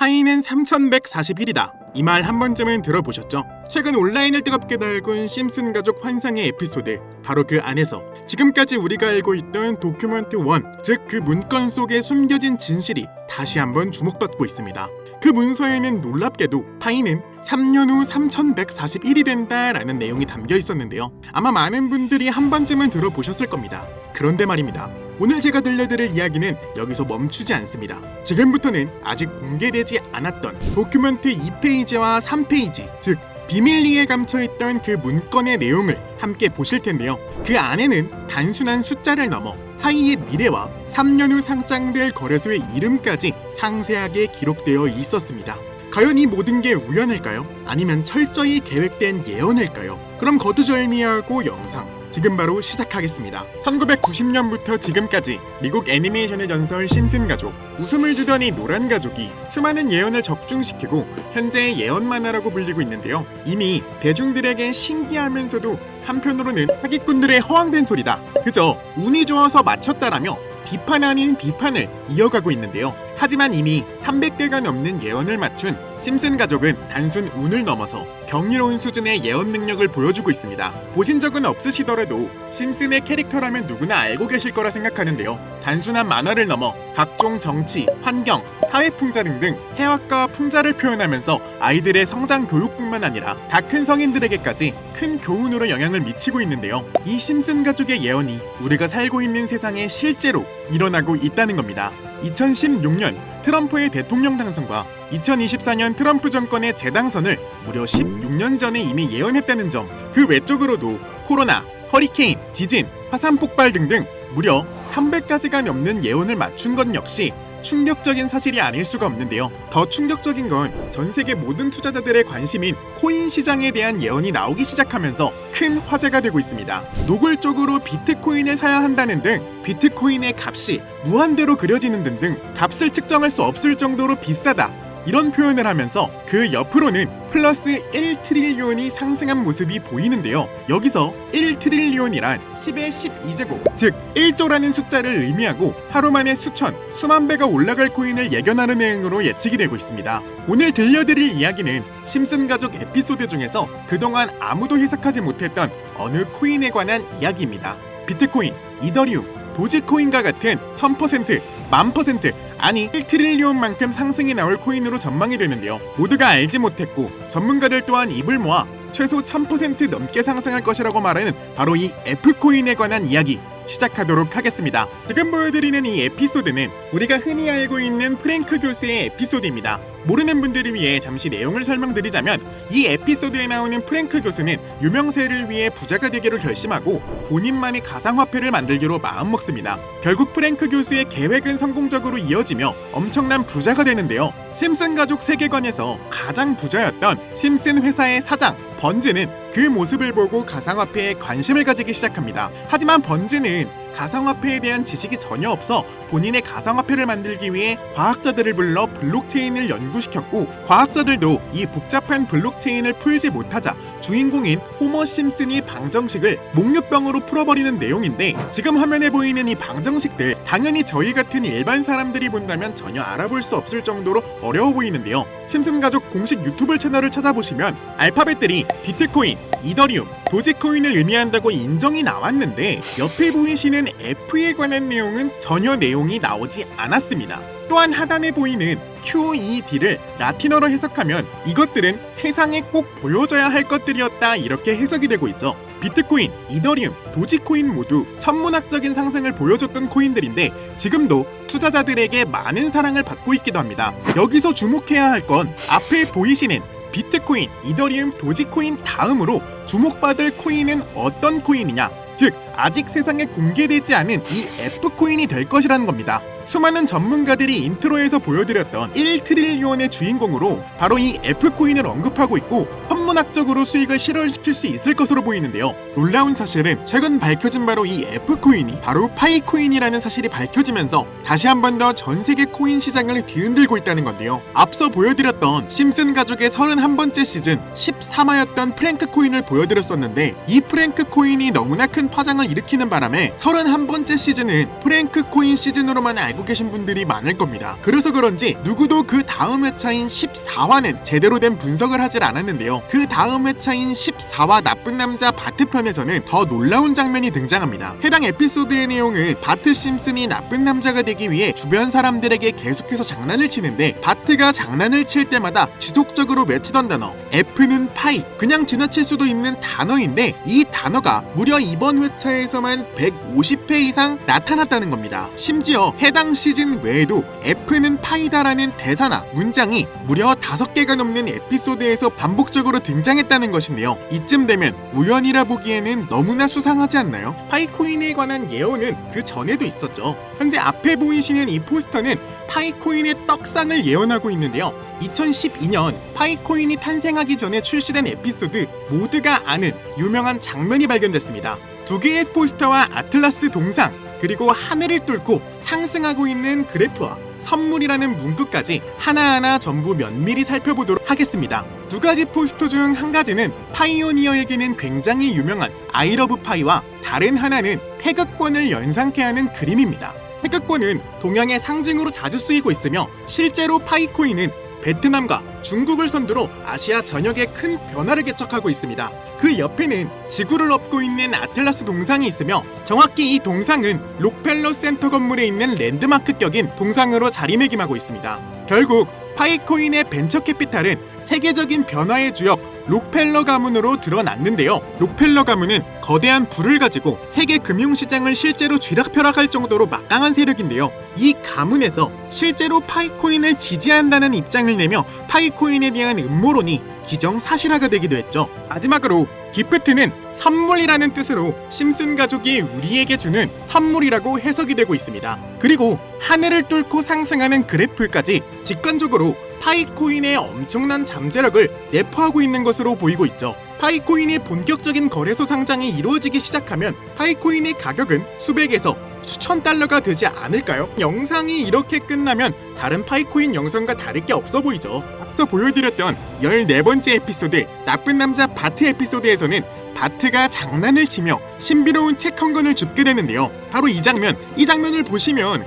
파이는 3141이다. 이 말 한 번쯤은 들어보셨죠? 최근 온라인을 뜨겁게 달군 심슨 가족 환상의 에피소드, 바로 그 안에서 지금까지 우리가 알고 있던 도큐먼트 1, 즉 그 문건 속에 숨겨진 진실이 다시 한번 주목받고 있습니다. 그 문서에는 놀랍게도 파이는 3년 후 3141이 된다라는 내용이 담겨 있었는데요. 아마 많은 분들이 한 번쯤은 들어보셨을 겁니다. 그런데 말입니다. 오늘 제가 들려드릴 이야기는 여기서 멈추지 않습니다. 지금부터는 아직 공개되지 않았던 도큐먼트 2페이지와 3페이지, 즉 비밀리에 감춰있던 그 문건의 내용을 함께 보실 텐데요. 그 안에는 단순한 숫자를 넘어 파이의 미래와 3년 후 상장될 거래소의 이름까지 상세하게 기록되어 있었습니다. 과연 이 모든 게 우연일까요? 아니면 철저히 계획된 예언일까요? 그럼 거두절미하고 영상 지금 바로 시작하겠습니다. 1990년부터 지금까지 미국 애니메이션의 전설 심슨 가족, 웃음을 주던 이 노란 가족이 수많은 예언을 적중시키고 현재의 예언 만화라고 불리고 있는데요. 이미 대중들에겐 신기하면서도 한편으로는 사기꾼들의 허황된 소리다, 그저 운이 좋아서 맞췄다라며 비판 아닌 비판을 이어가고 있는데요. 하지만 이미 300개가 넘는 예언을 맞춘 심슨 가족은 단순 운을 넘어서 경이로운 수준의 예언 능력을 보여주고 있습니다. 보신 적은 없으시더라도 심슨의 캐릭터라면 누구나 알고 계실 거라 생각하는데요. 단순한 만화를 넘어 각종 정치, 환경, 사회풍자 등등 해학과 풍자를 표현하면서 아이들의 성장 교육뿐만 아니라 다 큰 성인들에게까지 큰 교훈으로 영향을 미치고 있는데요. 이 심슨 가족의 예언이 우리가 살고 있는 세상에 실제로 일어나고 있다는 겁니다. 2016년 트럼프의 대통령 당선과 2024년 트럼프 정권의 재당선을 무려 16년 전에 이미 예언했다는 점, 그 외적으로도 코로나, 허리케인, 지진, 화산 폭발 등등 무려 300가지가 넘는 예언을 맞춘 것 역시 충격적인 사실이 아닐 수가 없는데요. 더 충격적인 건 전 세계 모든 투자자들의 관심인 코인 시장에 대한 예언이 나오기 시작하면서 큰 화제가 되고 있습니다. 노골적으로 비트코인을 사야 한다는 등 비트코인의 값이 무한대로 그려지는 등등 값을 측정할 수 없을 정도로 비싸다, 이런 표현을 하면서 그 옆으로는 플러스 1트릴리온이 상승한 모습이 보이는데요. 여기서 1트릴리온이란 10의 12제곱, 즉 1조라는 숫자를 의미하고 하루 만에 수천, 수만 배가 올라갈 코인을 예견하는 내용으로 예측이 되고 있습니다. 오늘 들려드릴 이야기는 심슨 가족 에피소드 중에서 그동안 아무도 해석하지 못했던 어느 코인에 관한 이야기입니다. 비트코인, 이더리움, 도지코인과 같은 1000%, 10,000%, 아니 1트릴리온만큼 상승이 나올 코인으로 전망이 되는데요. 모두가 알지 못했고 전문가들 또한 입을 모아 최소 1000% 넘게 상승할 것이라고 말하는 바로 이 F코인에 관한 이야기 시작하도록 하겠습니다. 지금 보여드리는 이 에피소드는 우리가 흔히 알고 있는 프랭크 교수의 에피소드입니다. 모르는 분들을 위해 잠시 내용을 설명드리자면, 이 에피소드에 나오는 프랭크 교수는 유명세를 위해 부자가 되기로 결심하고 본인만의 가상화폐를 만들기로 마음먹습니다. 결국 프랭크 교수의 계획은 성공적으로 이어지며 엄청난 부자가 되는데요. 심슨 가족 세계관에서 가장 부자였던 심슨 회사의 사장 번즈는 그 모습을 보고 가상화폐에 관심을 가지기 시작합니다. 하지만 번즈는 가상화폐에 대한 지식이 전혀 없어 본인의 가상화폐를 만들기 위해 과학자들을 불러 블록체인을 연구시켰고, 과학자들도 이 복잡한 블록체인을 풀지 못하자 주인공인 호머 심슨이 방정식을 목류병으로 풀어버리는 내용인데, 지금 화면에 보이는 이 방정식들 당연히 저희 같은 일반 사람들이 본다면 전혀 알아볼 수 없을 정도로 어려워 보이는데요. 심슨 가족 공식 유튜브 채널을 찾아보시면 알파벳들이 비트코인, 이더리움, 도지코인을 의미한다고 인정이 나왔는데 옆에 보이시는 F에 관한 내용은 전혀 내용이 나오지 않았습니다. 또한 하단에 보이는 QED를 라틴어로 해석하면 이것들은 세상에 꼭 보여줘야 할 것들이었다, 이렇게 해석이 되고 있죠. 비트코인, 이더리움, 도지코인 모두 천문학적인 상승을 보여줬던 코인들인데 지금도 투자자들에게 많은 사랑을 받고 있기도 합니다. 여기서 주목해야 할 건 앞에 보이시는 비트코인, 이더리움, 도지코인 다음으로 주목받을 코인은 어떤 코인이냐, 즉 아직 세상에 공개되지 않은 이 F코인이 될 것이라는 겁니다. 수많은 전문가들이 인트로에서 보여드렸던 1트릴리온의 주인공으로 바로 이 F코인을 언급하고 있고 천문학적으로 수익을 실현시킬 수 있을 것으로 보이는데요. 놀라운 사실은 최근 밝혀진 바로 이 F코인이 바로 파이코인이라는 사실이 밝혀지면서 다시 한 번 더 전세계 코인 시장을 뒤흔들고 있다는 건데요. 앞서 보여드렸던 심슨 가족의 31번째 시즌 13화였던 프랭크 코인을 보여드렸었는데, 이 프랭크 코인이 너무나 큰 파장을 일으키는 바람에 31번째 시즌은 프랭크 코인 시즌으로만 알고 알고 계신 분들이 많을 겁니다. 그래서 그런지 누구도 그 다음 회차인 14화는 제대로 된 분석을 하질 않았는데요. 그 다음 회차인 14화 나쁜 남자 바트 편에서는 더 놀라운 장면이 등장합니다. 해당 에피소드의 내용은 바트 심슨이 나쁜 남자가 되기 위해 주변 사람들에게 계속해서 장난을 치는데, 바트가 장난을 칠 때마다 지속적으로 외치던 단어 F는 파이, 그냥 지나칠 수도 있는 단어인데 이 단어가 무려 이번 회차에서만 150회 이상 나타났다는 겁니다. 심지어 해당 시즌 외에도 F는 파이다라는 대사나 문장이 무려 5개가 넘는 에피소드에서 반복적으로 등장했다는 것인데요. 이쯤 되면 우연이라 보기에는 너무나 수상하지 않나요? 파이코인에 관한 예언은 그 전에도 있었죠. 현재 앞에 보이시는 이 포스터는 파이코인의 떡상을 예언하고 있는데요. 2012년 파이코인이 탄생하기 전에 출시된 에피소드 모두가 아는 유명한 장면이 발견됐습니다. 2개의 포스터와 아틀라스 동상, 그리고 하늘을 뚫고 상승하고 있는 그래프와 선물이라는 문구까지 하나하나 전부 면밀히 살펴보도록 하겠습니다. 2가지 포스터 중 한 가지는 파이오니어에게는 굉장히 유명한 I love 파이와 다른 하나는 태극권을 연상케 하는 그림입니다. 태극권은 동양의 상징으로 자주 쓰이고 있으며 실제로 파이코인은 베트남과 중국을 선두로 아시아 전역에 큰 변화를 개척하고 있습니다. 그 옆에는 지구를 엎고 있는 아틀라스 동상이 있으며 정확히 이 동상은 록펠러 센터 건물에 있는 랜드마크격인 동상으로 자리매김하고 있습니다. 결국 파이코인의 벤처 캐피탈은 세계적인 변화의 주역 록펠러 가문으로 드러났는데요. 록펠러 가문은 거대한 부를 가지고 세계 금융시장을 실제로 쥐락펴락할 정도로 막강한 세력인데요. 이 가문에서 실제로 파이코인을 지지한다는 입장을 내며 파이코인에 대한 음모론이 기정사실화가 되기도 했죠. 마지막으로 기프트는 선물이라는 뜻으로 심슨 가족이 우리에게 주는 선물이라고 해석이 되고 있습니다. 그리고 하늘을 뚫고 상승하는 그래프까지 직관적으로 파이코인의 엄청난 잠재력을 내포하고 있는 것으로 보이고 있죠. 파이코인의 본격적인 거래소 상장이 이루어지기 시작하면 파이코인의 가격은 수백에서 수천 달러가 되지 않을까요? 영상이 이렇게 끝나면 다른 파이코인 영상과 다를 게 없어 보이죠. 앞서 보여드렸던 14번째 에피소드 나쁜 남자 바트 에피소드에서는 바트가 장난을 치며 신비로운 책 한 권을 줍게 되는데요. 바로 이 장면을 보시면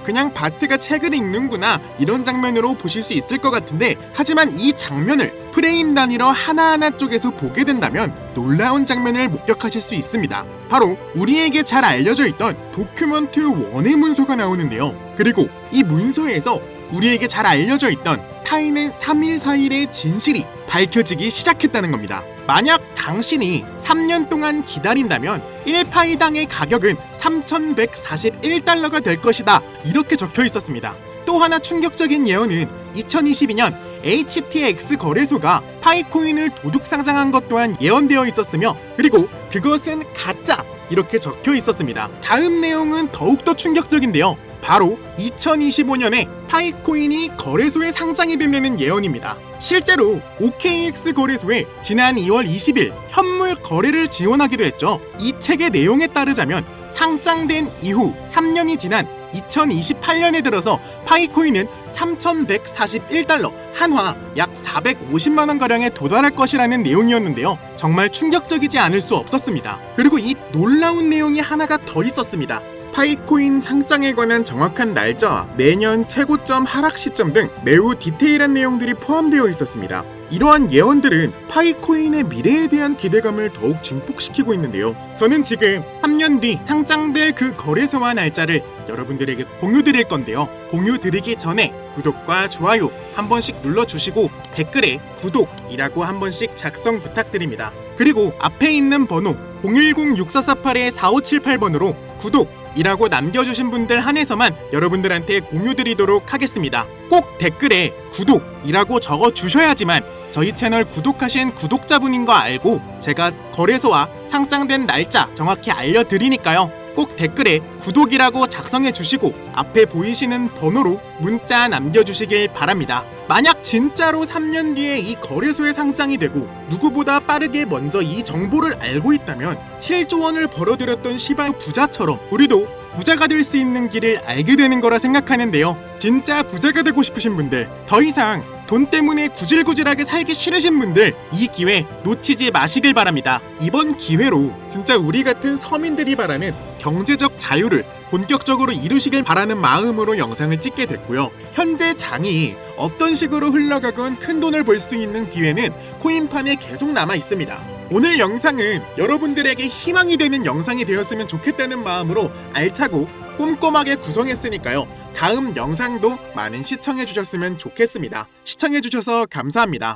그냥 바트가 책을 읽는구나 이런 장면으로 보실 수 있을 것 같은데, 하지만 이 장면을 프레임 단위로 하나하나 쪼개서 보게 된다면 놀라운 장면을 목격하실 수 있습니다. 바로 우리에게 잘 알려져 있던 도큐먼트 1의 문서가 나오는데요. 그리고 이 문서에서 우리에게 잘 알려져 있던 파이는 3.14일의 진실이 밝혀지기 시작했다는 겁니다. 만약 당신이 3년 동안 기다린다면 1파이당의 가격은 3,141달러가 될 것이다, 이렇게 적혀 있었습니다. 또 하나 충격적인 예언은 2022년 HTX 거래소가 파이코인을 도둑 상장한 것 또한 예언되어 있었으며, 그리고 그것은 가짜, 이렇게 적혀 있었습니다. 다음 내용은 더욱더 충격적인데요. 바로 2025년에 파이코인이 거래소에 상장이 된다는 예언입니다. 실제로 OKX 거래소에 지난 2월 20일 현물 거래를 지원하기도 했죠. 이 책의 내용에 따르자면 상장된 이후 3년이 지난 2028년에 들어서 파이코인은 3,141달러, 한화 약 450만원가량에 도달할 것이라는 내용이었는데요. 정말 충격적이지 않을 수 없었습니다. 그리고 이 놀라운 내용이 하나가 더 있었습니다. 파이코인 상장에 관한 정확한 날짜와 매년 최고점 하락 시점 등 매우 디테일한 내용들이 포함되어 있었습니다. 이러한 예언들은 파이코인의 미래에 대한 기대감을 더욱 증폭시키고 있는데요. 저는 지금 3년 뒤 상장될 그 거래소와 날짜를 여러분들에게 공유드릴 건데요. 공유드리기 전에 구독과 좋아요 한 번씩 눌러주시고 댓글에 구독이라고 한 번씩 작성 부탁드립니다. 그리고 앞에 있는 번호 010-6448-4578번으로 구독이라고 남겨주신 분들 한해서만 여러분들한테 공유드리도록 하겠습니다. 꼭 댓글에 구독이라고 적어주셔야지만 저희 채널 구독하신 구독자분인 거 알고 제가 거래소와 상장된 날짜 정확히 알려드리니까요. 꼭 댓글에 구독이라고 작성해 주시고 앞에 보이시는 번호로 문자 남겨주시길 바랍니다. 만약 진짜로 3년 뒤에 이 거래소에 상장이 되고 누구보다 빠르게 먼저 이 정보를 알고 있다면 7조 원을 벌어들였던 시바의 부자처럼 우리도 부자가 될 수 있는 길을 알게 되는 거라 생각하는데요. 진짜 부자가 되고 싶으신 분들, 더 이상 돈 때문에 구질구질하게 살기 싫으신 분들, 이 기회 놓치지 마시길 바랍니다. 이번 기회로 진짜 우리 같은 서민들이 바라는 경제적 자유를 본격적으로 이루시길 바라는 마음으로 영상을 찍게 됐고요. 현재 장이 어떤 식으로 흘러가건 큰 돈을 벌 수 있는 기회는 코인판에 계속 남아 있습니다. 오늘 영상은 여러분들에게 희망이 되는 영상이 되었으면 좋겠다는 마음으로 알차고 꼼꼼하게 구성했으니까요. 다음 영상도 많은 시청해 주셨으면 좋겠습니다. 시청해 주셔서 감사합니다.